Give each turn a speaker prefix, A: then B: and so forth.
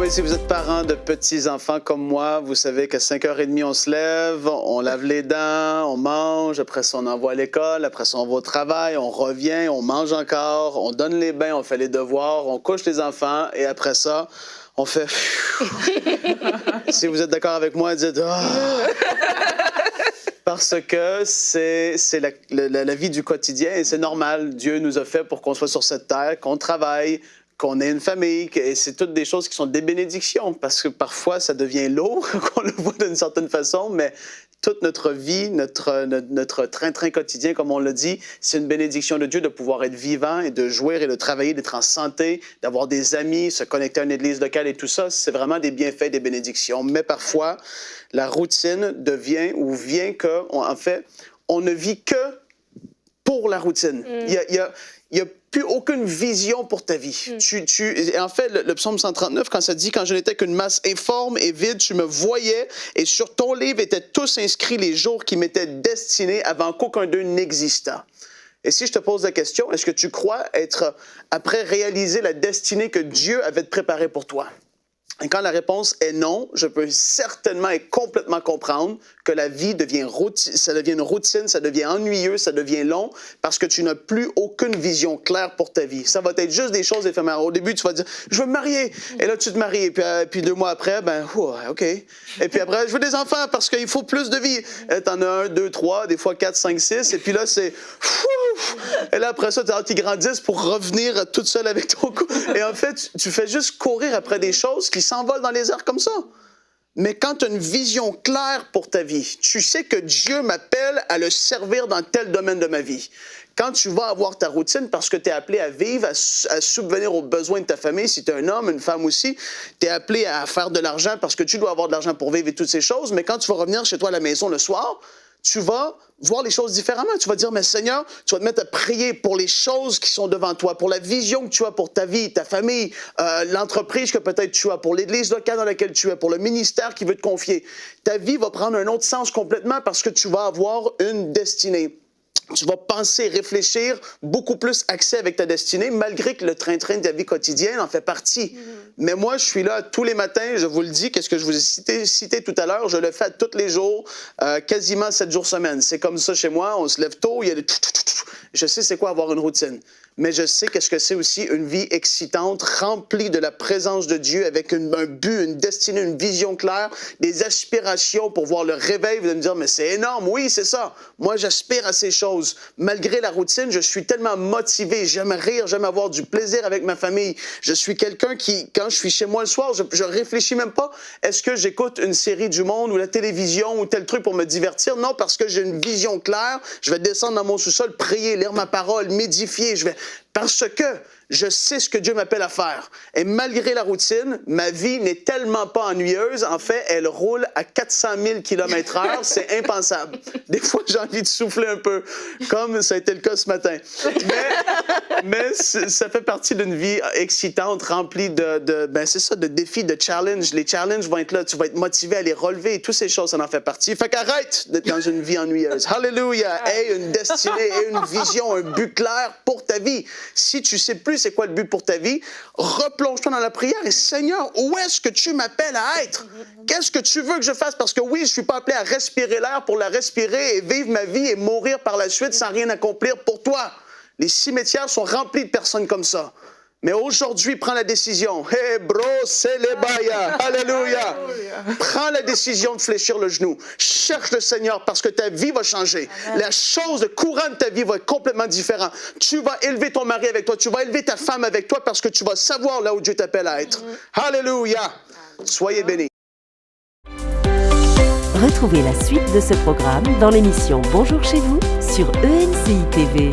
A: mais si vous êtes parent de petits-enfants comme moi, vous savez qu'à 5h30, on se lève, on lave les dents, on mange, après ça, on envoie à l'école, après ça, on va au travail, on revient, on mange encore, on donne les bains, on fait les devoirs, on couche les enfants, et après ça, on fait... Si vous êtes d'accord avec moi, dites... Oh! Parce que c'est la vie du quotidien et c'est normal. Dieu nous a fait pour qu'on soit sur cette terre, qu'on travaille, qu'on ait une famille, et c'est toutes des choses qui sont des bénédictions, parce que parfois, ça devient lourd, qu'on le voit d'une certaine façon, mais toute notre vie, notre train-train quotidien, comme on l'a dit, c'est une bénédiction de Dieu de pouvoir être vivant et de jouir et de travailler, d'être en santé, d'avoir des amis, se connecter à une église locale et tout ça, c'est vraiment des bienfaits, des bénédictions. Mais parfois, la routine devient ou vient que, en fait, on ne vit que pour la routine. Il y a plus aucune vision pour ta vie. En fait, le psaume 139, quand ça dit « Quand je n'étais qu'une masse informe et vide, tu me voyais, et sur ton livre étaient tous inscrits les jours qui m'étaient destinés avant qu'aucun d'eux n'existât. » Et si je te pose la question, est-ce que tu crois être, après réaliser la destinée que Dieu avait préparée pour toi? Et quand la réponse est non, je peux certainement et complètement comprendre que la vie devient ça devient une routine, ça devient ennuyeux, ça devient long, parce que tu n'as plus aucune vision claire pour ta vie. Ça va être juste des choses éphémères. Au début, tu vas dire « Je veux me marier », et là, tu te maries, et puis 2 mois après, OK. Et puis après, « Je veux des enfants parce qu'il faut plus de vie ». T'en as 1, 2, 3, des fois 4, 5, 6, et puis là, c'est « Et là, après ça, tu as hâte qu'ils grandissent pour revenir toute seule avec ton couple. » Et en fait, tu fais juste courir après des choses qui s'envolent dans les airs comme ça. Mais quand tu as une vision claire pour ta vie, tu sais que Dieu m'appelle à le servir dans tel domaine de ma vie. Quand tu vas avoir ta routine, parce que tu es appelé à vivre, à subvenir aux besoins de ta famille, si tu es un homme, une femme aussi, tu es appelé à faire de l'argent parce que tu dois avoir de l'argent pour vivre et toutes ces choses, mais quand tu vas revenir chez toi à la maison le soir, tu vas voir les choses différemment. Tu vas dire, mais Seigneur, tu vas te mettre à prier pour les choses qui sont devant toi, pour la vision que tu as pour ta vie, ta famille, l'entreprise que peut-être tu as, pour l'église locale dans laquelle tu es, pour le ministère qui veut te confier. Ta vie va prendre un autre sens complètement parce que tu vas avoir une destinée. Tu vas penser, réfléchir, beaucoup plus axé avec ta destinée, malgré que le train-train de ta vie quotidienne en fait partie. Mais moi, je suis là tous les matins, je vous le dis, qu'est-ce que je vous ai cité tout à l'heure, je le fais tous les jours, quasiment 7 jours semaine. C'est comme ça chez moi, on se lève tôt, il y a des... Je sais c'est quoi avoir une routine. Mais je sais qu'est-ce que c'est aussi une vie excitante, remplie de la présence de Dieu, avec un but, une destinée, une vision claire, des aspirations pour voir le réveil. Vous allez me dire, mais c'est énorme. Oui, c'est ça. Moi, j'aspire à ces choses. Malgré la routine, je suis tellement motivé. J'aime rire, j'aime avoir du plaisir avec ma famille. Je suis quelqu'un qui, quand je suis chez moi le soir, je réfléchis même pas. Est-ce que j'écoute une série du monde ou la télévision ou tel truc pour me divertir? Non, parce que j'ai une vision claire. Je vais descendre dans mon sous-sol, prier, lire ma parole, m'édifier. Parce que je sais ce que Dieu m'appelle à faire. Et malgré la routine, ma vie n'est tellement pas ennuyeuse. En fait, elle roule à 400 000 km/h. C'est impensable. Des fois, j'ai envie de souffler un peu, comme ça a été le cas ce matin. Mais ça fait partie d'une vie excitante, remplie c'est ça, de défis, de challenges. Les challenges vont être là. Tu vas être motivé à les relever. Et toutes ces choses, ça en fait partie. Fait qu'arrête d'être dans une vie ennuyeuse. Hallelujah! Aie une destinée et une vision, un but clair pour ta vie. Si tu sais plus c'est quoi le but pour ta vie, replonge-toi dans la prière et Seigneur, où est-ce que tu m'appelles à être? Qu'est-ce que tu veux que je fasse? Parce que oui, je ne suis pas appelé à respirer l'air pour la respirer et vivre ma vie et mourir par la suite sans rien accomplir pour toi. Les cimetières sont remplis de personnes comme ça. Mais aujourd'hui, prends la décision. Hey, bro, c'est les baya. Alléluia. Prends la décision de fléchir le genou. Cherche le Seigneur parce que ta vie va changer. Amen. La chose, le courant de ta vie va être complètement différent. Tu vas élever ton mari avec toi. Tu vas élever ta femme avec toi parce que tu vas savoir là où Dieu t'appelle à être. Alléluia. Soyez bénis.
B: Retrouvez la suite de ce programme dans l'émission Bonjour chez vous sur ENCI TV.